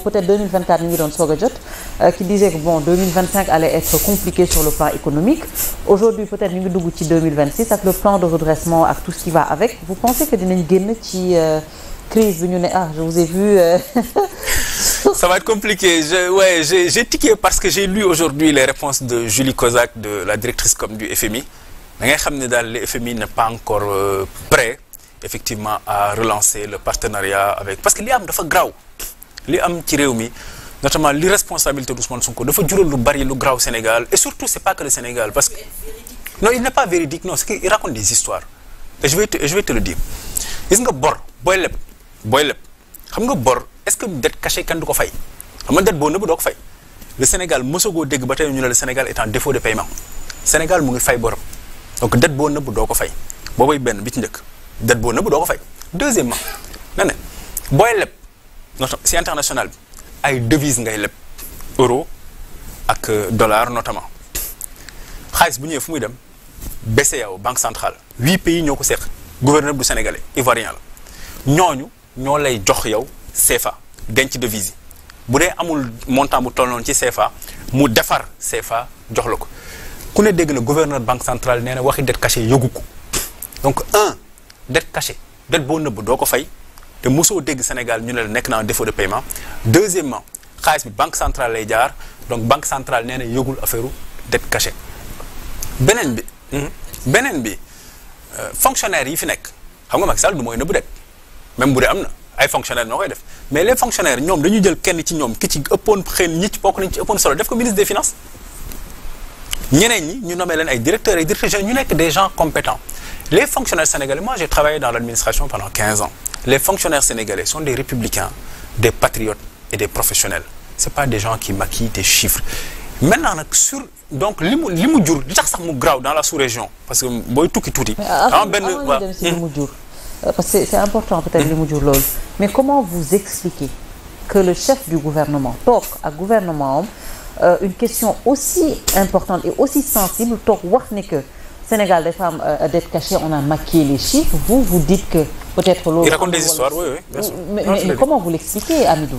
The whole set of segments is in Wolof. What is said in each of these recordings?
Peut-être 2024 ñu ngi doon soog a jot qui disait que bon 2025 allait être compliqué sur le plan économique aujourd'hui peut-être ñu ngi dugg ci 2026 ak le plan de redressement ak tout ce qui va avec vous pensez que dinañ génn ci crise bi ñu ne je vous ai vu ça va être compliqué j'ai tiqué parce que j'ai lu aujourd'hui les réponses de Julie Kozak de la directrice com du FMI da ngay xam ne daal le FMI n'est pas encore prêt effectivement à relancer le partenariat avec parce que li am dafa graw li am ci réew mi notamment l'irresponsabilité d'Ousmane Sonko dafa jural lu bari lu graw Sénégal et surtout c'est pas que le Sénégal parce que non il n'est pas véridique non c'est qu'il raconte des histoires et je vais te le dire gis nga bor booy leb xam nga bor est-ce que dette cachée kenn du ko fay xam nga dette boo nëbb doo ko fay le Sénégal mosagoo dégg ba tey ñu ne le Sénégal est en défaut de paiement Sénégal mu ngi fay borom donc dette boo nëbb doo ko fay boobay benn bi ci njëkk dette boo nëbb doo ko fay deuxièmement na ne booy leb si international bi ay devises ngay leb euro ak dollar notamment xaalis bu ñëwee fu muy dem BCEAO banque centrale 8 pays ñoo ko seq gouverneur du sénégalais ivoirien la ñooñu ñoo lay jox yow CFA denc devise yi bu dee amul montant bu toll noonu ci CFA mu defar CFA jox la ko ku ne dégg na gouverneur banque centrale nee na waxi dette cachée yëgu ko donc dette cachée dette boo nëbb doo ko fay te mosoo dégg Sénégal ñu ne la nekk na en défaut de paiement deuxièmement xaalis bi banque centrale lay jaar donc banque centrale nee na yëgul affaire dette cachée beneen bi fonctionnaires yi fi nekk xam nga Macky Sall du mooy nëbb dette même bu dee am na ay fonctionnaires ñoo koy def mais les fonctionnaires ñoom dañu jël kenn ci ñoom ki ci ëppoon xëy ñi ci bokk nañ ci ëppoon solo def ko ministre des finances ñeneen ñi ñu nommé leen ay directeurs et directeurs ñu nekk des gens compétents les fonctionnaires sénégalais moi j'ai travaillé dans l'administration pendant 15 ans les fonctionnaires sénégalais sont des républicains des patriotes et des professionnels c'est pas des gens qui maquillent des chiffres maintenant nag sur donc li mu jur li tax sax mu graw dans la sous-région parce que booy tukki tuuti avant dem si li mu jur parce que c'est important peut-être li mu jur loolu mais comment vous expliquez que le chef du gouvernement toog ak gouvernement am une question aussi importante et aussi sensible toog wax ni que Sénégal dafa am dette cachée on a maquillé les chiffres vous dites que peut-être loolu. Il raconte des histoires oui bien sûr. mais comment vous l'expliquez Amidou.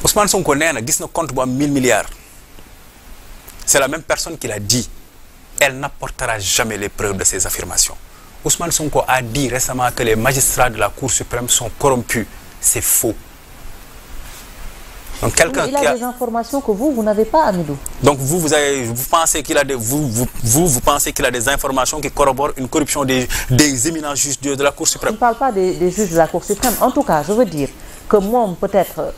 Ousmane Sonko nee na gis na compte bu am 1000 milliards c'est la même personne qui l'a dit elle n'apportera jamais les preuves de ces affirmations Ousmane Sonko a dit récemment que les magistrats de la Cour suprême sont corrompus c'est faux. Donc quelqu'un il a des informations que vous n'avez pas Amidou. Donc vous pensez qu'il a vous pensez qu'il a des informations qui corroborent une corruption des éminents juges de la Cour suprême. Je ne parle pas des juges de la Cour suprême en tout cas je veux dire que moom peut-être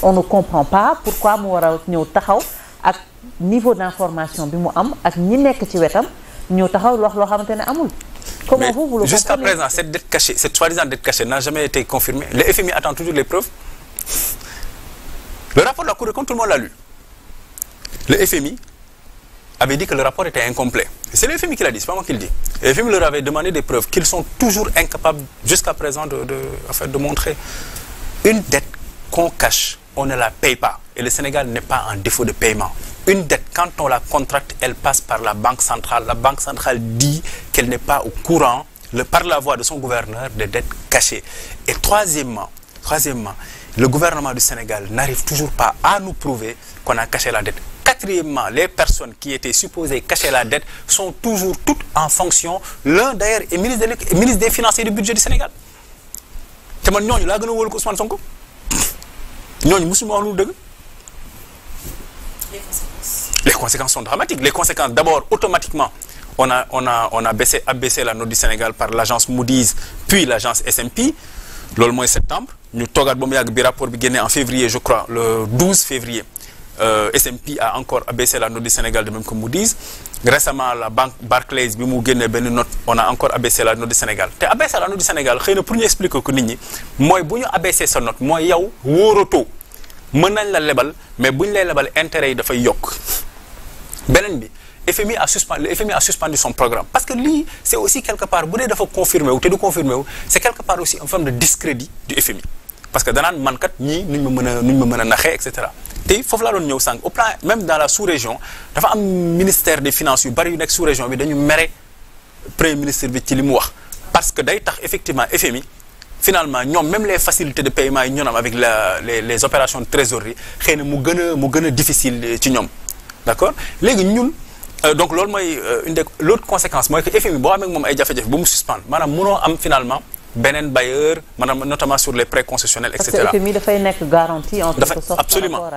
on ne comprend pas pourquoi mu war a ñëw taxaw ak niveau d'information bi mu am ak ñi nekk ci wetam ñëw taxaw wax loo xamante ne amul. Comment vous le jusqu'à présent cette dette cachée cette soi-disant dette cachée n'a jamais été confirmée le FMI attend toujours les preuves. Le rapport de la Cour des comptes, tout le monde l'a lu. Le FMI avait dit que le rapport était incomplet. C'est le FMI qui l'a dit, c'est pas moi qui le dis. Le FMI leur avait demandé des preuves qu'ils sont toujours incapables jusqu'à présent de montrer. Une dette qu'on cache, on ne la paye pas. Et le Sénégal n'est pas en défaut de paiement. Une dette, quand on la contracte, elle passe par la Banque centrale. La Banque centrale dit qu'elle n'est pas au courant, par la voix de son gouverneur, de dettes cachées. Et troisièmement, le gouvernement du Sénégal n'arrive toujours pas à nous prouver qu'on a caché la dette. Quatrièmement, les personnes qui étaient supposées cacher la dette sont toujours toutes en fonction. L'un d'ailleurs est ministre des Finances et du Budget du Sénégal. te man ñooñu laa gën a wóolu ko Ousmane Sonko ñooñu musuma wax lu dëgg. Les conséquences sont dramatiques. Les conséquences d'abord automatiquement on a abaissé la note du Sénégal par l'agence Moody's puis l'agence S&P. loolu mooy septembre ñu toogaat ba mu yàgg bi rapport bi génnee en février je crois le 12 février S&P a encore abaissé la note du Sénégal de même que Moody's récemment la banque Barclays bi mu génnee benn note on a encore abaissé la note du Sénégal te abaissé la note du Sénégal xëy na pour ñu expliquer ko nit ñi mooy bu ñu abaissé sa note mooy yow wóoratoo mën nañ la lebal mais bu ñu lay lebal intérêt yi dafay yokk beneen bi le FMI a suspendu son programme parce que lii c'est aussi quelque part bu dee dafa confirmé wu te du confirmé wu c'est quelque part aussi une forme de discrédit du FMI parce que danaan man kat ñii nuñ ma mën a naxee et cetera te foofu laa doon ñëw sànq au plan même dans la sous-région dafa am ministère des finances yu bari yu nekk sous-région bi dañu mere premier ministre bi ci li mu wax parce que day tax effectivement FMI finalement ñoom même les facilités de paiement yi ñu am avec les opérations de trésorerie xëy na mu gën a difficile ci ñoom d'accord léegi ñun donc loolu mooy l'autre conséquence mooy que FMI boo amee moom ay jafe-jafe ba mu suspendre maanaam mënoo am finalement beneen bailleur maanaam notamment sur les prêts concessionnels et cetera. parce que FMI dafay nekk garantie en quelque sorte. absolument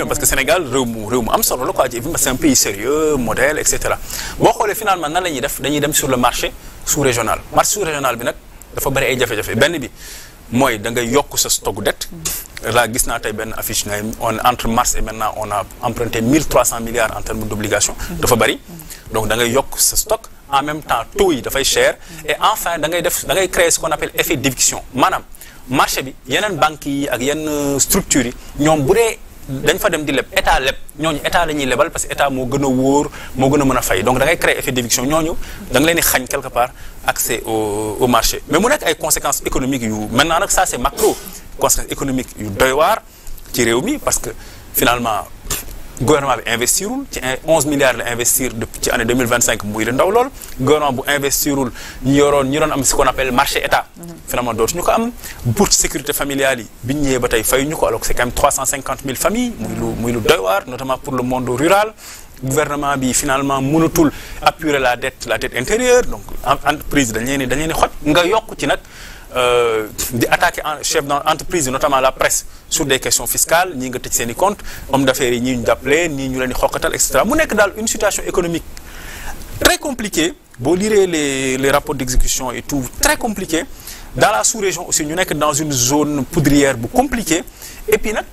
parce que Sénégal réew mu am solo la quoi c'est un pays sérieux modèle et cetera boo xoolee finalement nan la ñuy def dañuy dem sur le marché sous-régional marché sous-régional bi nag dafa bari ay jafe-jafe benn bi mooy da ngay yokk sa stock dette. là gis naa tey benn affiche ne entre mars et maintenant on a emprunté 1300 milliards en termes d'obligations. dafa bari donc da ngay yokk sa stock. en même temps taux yi dafay cher et enfin da ngay créer ce qu'on appelle effet d'éviction maanaam marché bi yeneen banques yi ak yenn structures yi ñoom bu dee dañ fa dem di leb état leb ñooñu état la ñuy lebal parce que état moo gën a wóor moo gën a mën a fay donc da ngay créer effet d'éviction ñooñu da nga leen di xañ quelque part accès au marché mais mu nekk ay conséquences économiques yu maintenant nag ça c'est macro conséquences économiques yu doy waar ci réew mi parce que finalement gouvernement bi investirul ci 11 milliards la investir depuis ci année 2025 muy la ndaw lool gouvernement bu investirul ñi doon am ce qu'on appelle marché état finalement dootuñu ko am bourse sécurité familiale yi bi ñu ñëwee ba tey fayuñu ko alors que c'est quand même 350 000 familles muy lu doy waar notamment pour le monde rural gouvernement bi finalement mënatul appuyer la dette intérieure donc entreprise dañ leen di xoj nga yokk ci nag di attaquer chef d'entreprise notamment la presse sur des questions fiscales ñii nga tëj seen i compte homme d'affaires yi ñii ñu jàppale ñii ñu leen di xokkatal et cetera mu nekk daal une situation économique très compliquée boo liree les rapports d'exécution et tout très compliqué dans la sous-région aussi ñu nekk dans une zone poudrière bu compliquée et puis nag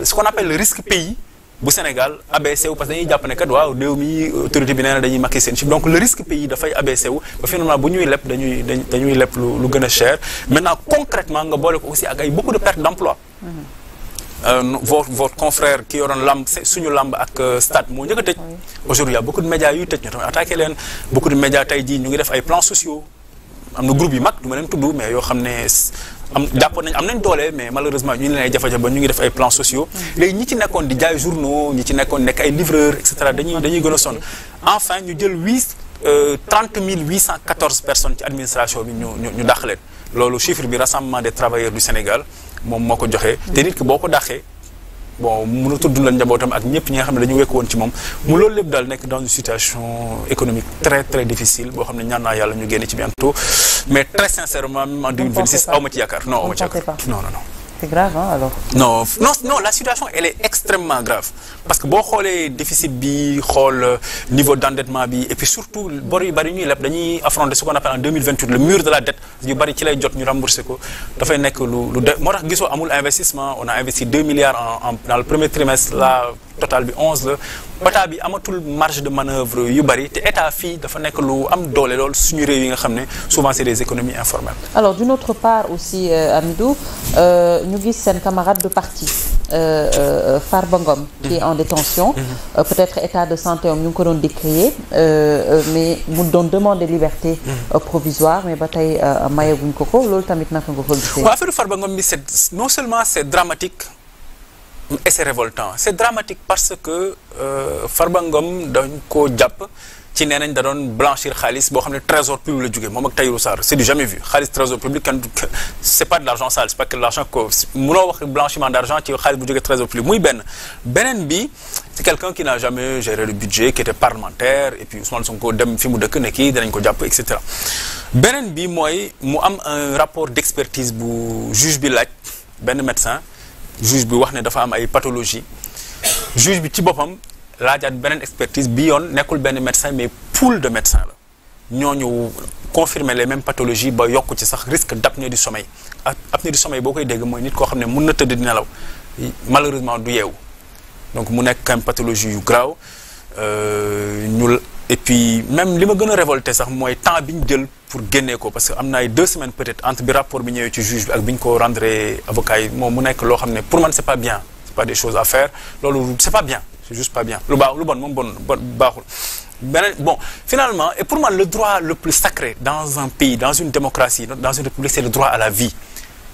ce qu'on appelle le risque pays bu Sénégal abaissé wu parce que dañuy jàpp ne kat waaw réew mi autorité bi nee na dañuy maquiller seen chiffre donc le risque pays dafay abaissé wu ba finalement bu ñuy leb dañuy leb lu gën a cher maintenant concrètement nga boole ko aussi ak ay beaucoup de pertes d'emploi votre confrère ki yoroon lamb suñu lamb ak stade moo njëkk a tëj aujourd'hui y a beaucoup de médias yuy tëj ñu tamit attaqué leen beaucoup de médias tey jii ñu ngi def ay plans sociaux am na groupe yu mag du ma leen tudd mais yoo xam ne jàppoon nañ am nañ doole mais malheureusement ñu ngi leen ay jafe-jafe ba ñu ngi def ay plans sociaux léegi ñi ci nekkoon di jaay journaux ñi ci nekkoon nekk ay livreurs et cetera dañuy gën a sonn enfin ñu jël 30 814 personnes ci administration bi ñu dàq leen loolu chiffre bi rassemblement des travailleurs du Sénégal moom moo ko joxee te nit ki boo ko dàqee bon mënatul dundal njabootam ak ñëpp ñi nga xam ne dañu wekk woon ci moom mu loolu lépp daal nekk dans une situation économique très très difficile boo xam ne ñaan naa yàlla ñu génn ci bientôt mais très sincèrement même en 2026 aw ma ci yaakaar non aw ma ci yaakaar non. C'est grave hein, alors. Non la situation elle est extrêmement grave parce que boo xoolee déficit bi xool niveau d'endettement bi et puis surtout bor yu bari ñuy leb dañuy affronter ce qu'on appelle en 2028 le mur de la dette yu bari ci lay jot ñu rembourser ko dafay nekk lu moo tax gisoo amul investissement on a investi 2 milliards dans le premier trimestre là total bi 11 la état bi amatul marge de manœuvre yu bari te état fii dafa nekk lu am doole lool suñu réew yi nga xam ne souvent c'est des économies informelles. Alors d'une autre part aussi Hamidou ñu gis seen camarade de parti Farba Ngom qui est en détention peut-être état de santé am ñu ngi ko doon décrier mais mu doon demander liberté provisoire mais ba tey mayeguñ ko loolu tamit naka nga ko gisee. waaw affaire Farba Ngom bi non seulement c'est dramatique et c'est révoltant c'est dramatique parce que Farba Ngom dañ ko jàpp ci nee nañ da doon blanchir xaalis boo xam ne trésor public la jógee moom ak Tahirou Sarr c'est du jamais vu xaalis trésor public c'est pas de l'argent sale c'est pas que de l'argent que mënoo wax blanchiment d'argent ci xaalis bu jógee trésor public muy beneen bi c'est quelqu'un qui n'a jamais géré le budget qui était parlementaire et puis Ousmane Sonko dem fi mu dëkk ne kii danañ ko jàpp et cetera beneen bi mooy mu am un rapport d'expertise bu juge bi laaj benn médecin juge bi wax ne dafa am ay pathologie juge bi ci boppam laajaat beneen expertise bi yoon nekkul benn médecin mais pool de médecins la ñooñu confirmer les mêmes pathologies ba yokk ci sax risque d'apnée du sommeil apnée du sommeil boo koy dégg mooy nit koo xam ne mën na tëdd di nelaw malheureusement du yeewu donc mu nekk quand même pathologie yu graaw et puis même li ma gën a révolté sax mooy temps bi ñu jël pour génnee ko parce que am na ay 2 semaines peut-être entre bi rapport bi ñëwee ci juge bi ak bi ñu ko rendre avocat yi moom mu nekk loo xam ne pour man c'est pas bien c'est pas des choses à faire loolu c'est pas bien c'est juste pas bien lu bon moom bon baaxul bon finalement et pour moi le droit le plus sacré dans un pays dans une démocratie dans une république c'est le droit à la vie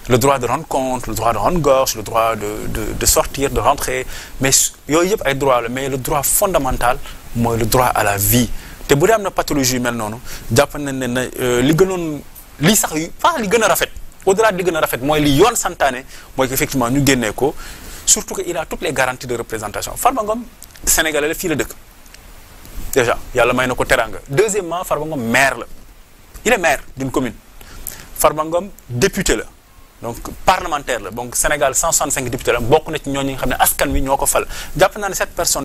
le droit de rendre compte le droit de rendre gorge le droit de sortir de rentrer mais yooyu yëpp ay droit la mais le droit fondamental mooy le droit à la vie te bu dee am na pathologie yu mel noonu jàpp nañ ne li gënoon lii sax pas li gën a rafet au-delà di gën a rafet mooy li yoon santaane mooy que effectivement ñu génnee ko surtout que il a toutes les garanties de représentation Farba Ngom sénégalais la fii la dëkk déjà yàlla may na ko teranga deuxièmement Farba Ngom maire la il est maire d'une commune Farba Ngom député la donc parlementaire la donc Sénégal 165 députés la bokk na ci ñooñu nga xam ne askan wi ñoo ko fal jàpp naa ne cette personne